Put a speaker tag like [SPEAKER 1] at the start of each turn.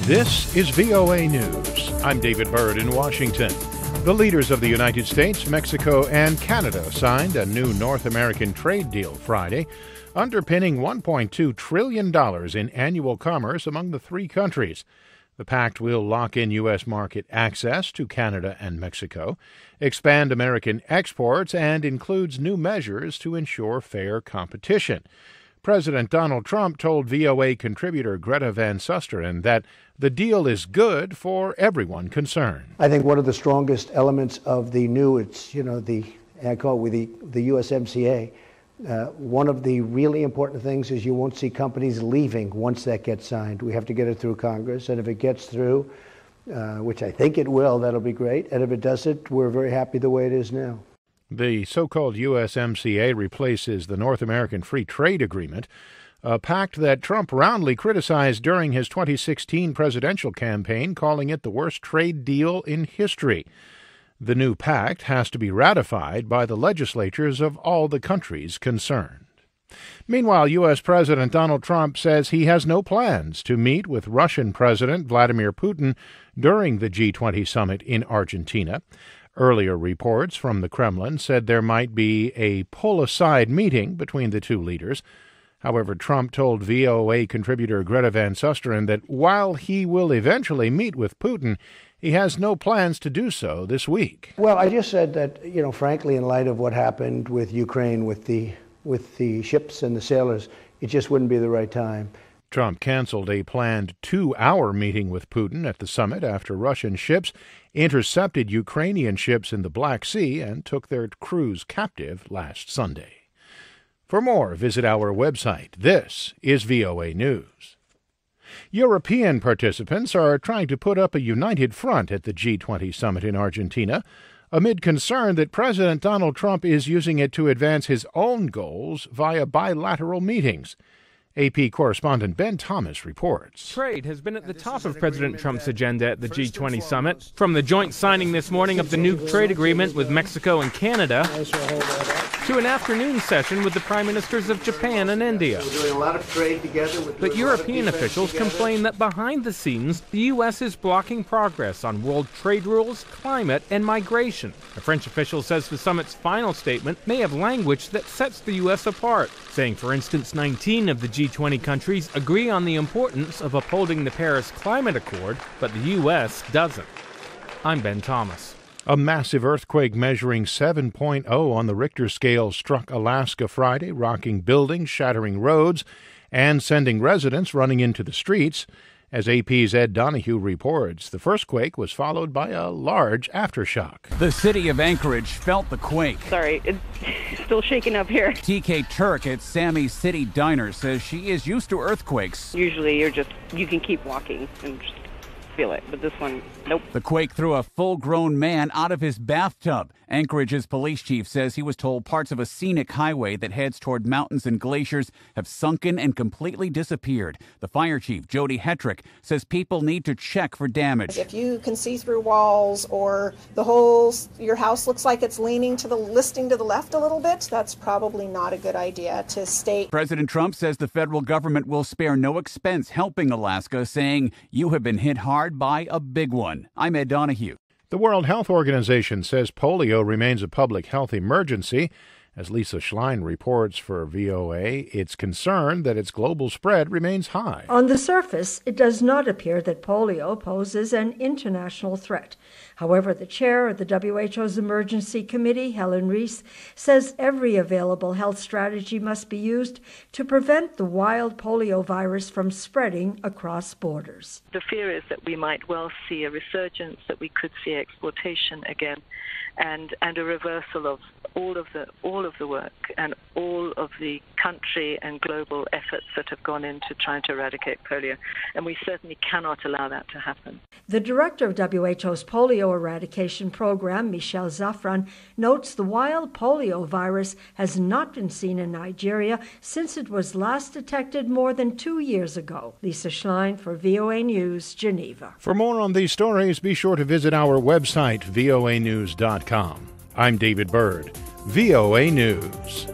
[SPEAKER 1] This is VOA News. I'm David Byrd in Washington. The leaders of the United States, Mexico, and Canada signed a new North American trade deal Friday, underpinning $1.2 trillion in annual commerce among the three countries. The pact will lock in U.S. market access to Canada and Mexico, expand American exports, and includes new measures to ensure fair competition. President Donald Trump told VOA contributor Greta Van Susteren that the deal is good for everyone concerned.
[SPEAKER 2] I think one of the strongest elements of the new, I call it the USMCA. One of the really important things is you won't see companies leaving once that gets signed. We have to get it through Congress, and if it gets through, which I think it will, that'll be great. And if it doesn't, we're very happy the way it is now.
[SPEAKER 1] The so-called USMCA replaces the North American Free Trade Agreement, a pact that Trump roundly criticized during his 2016 presidential campaign, calling it the worst trade deal in history. The new pact has to be ratified by the legislatures of all the countries concerned. Meanwhile, U.S. President Donald Trump says he has no plans to meet with Russian President Vladimir Putin during the G20 summit in Argentina. Earlier reports from the Kremlin said there might be a pull-aside meeting between the two leaders. However, Trump told VOA contributor Greta Van Susteren that while he will eventually meet with Putin, he has no plans to do so this week.
[SPEAKER 2] Well, I just said that, frankly, in light of what happened with Ukraine, with the ships and the sailors, it just wouldn't be the right time.
[SPEAKER 1] Trump canceled a planned 2-hour meeting with Putin at the summit after Russian ships intercepted Ukrainian ships in the Black Sea and took their crews captive last Sunday. For more, visit our website. This is VOA News. European participants are trying to put up a united front at the G20 summit in Argentina, amid concern that President Donald Trump is using it to advance his own goals via bilateral meetings. AP correspondent Ben Thomas reports.
[SPEAKER 3] Trade has been at the top of President Trump's agenda at the G20 summit, from the joint signing this morning of the new trade agreement with Mexico and Canada to an afternoon session with the prime ministers of Japan and India.
[SPEAKER 2] We're doing a lot of trade together.
[SPEAKER 3] But European officials complain that behind the scenes, the U.S. is blocking progress on world trade rules, climate, and migration. A French official says the summit's final statement may have language that sets the U.S. apart, saying, for instance, 19 of the G20 countries agree on the importance of upholding the Paris Climate Accord, but the U.S. doesn't. I'm Ben Thomas.
[SPEAKER 1] A massive earthquake measuring 7.0 on the Richter scale struck Alaska Friday, rocking buildings, shattering roads, and sending residents running into the streets. As AP's Ed Donahue reports, the first quake was followed by a large aftershock.
[SPEAKER 4] The city of Anchorage felt the quake.
[SPEAKER 5] Sorry, it's still shaking up here.
[SPEAKER 4] TK Turk at Sammy's City Diner says she is used to earthquakes.
[SPEAKER 5] Usually you can keep walking and just feel it, but this one, nope.
[SPEAKER 4] The quake threw a full-grown man out of his bathtub. Anchorage's police chief says he was told parts of a scenic highway that heads toward mountains and glaciers have sunken and completely disappeared. The fire chief, Jody Hetrick, says people need to check for damage.
[SPEAKER 6] If you can see through walls or your house looks like it's listing to the left a little bit, that's probably not a good idea to stay.
[SPEAKER 4] President Trump says the federal government will spare no expense helping Alaska, saying, "You have been hit hard by a big one." I'm Ed Donahue.
[SPEAKER 1] The World Health Organization says polio remains a public health emergency. As Lisa Schlein reports for VOA, it's concerned that its global spread remains high.
[SPEAKER 7] On the surface, it does not appear that polio poses an international threat. However, the chair of the WHO's Emergency Committee, Helen Reese, says every available health strategy must be used to prevent the wild polio virus from spreading across borders.
[SPEAKER 8] The fear is that we might well see a resurgence, that we could see exploitation again, and a reversal of all of the work and all of the country and global efforts that have gone into trying to eradicate polio. And we certainly cannot allow that to happen.
[SPEAKER 7] The director of WHO's polio eradication program, Michelle Zafran, notes the wild polio virus has not been seen in Nigeria since it was last detected more than 2 years ago. Lisa Schlein for VOA News, Geneva.
[SPEAKER 1] For more on these stories, be sure to visit our website, voanews.com. I'm David Byrd, VOA News.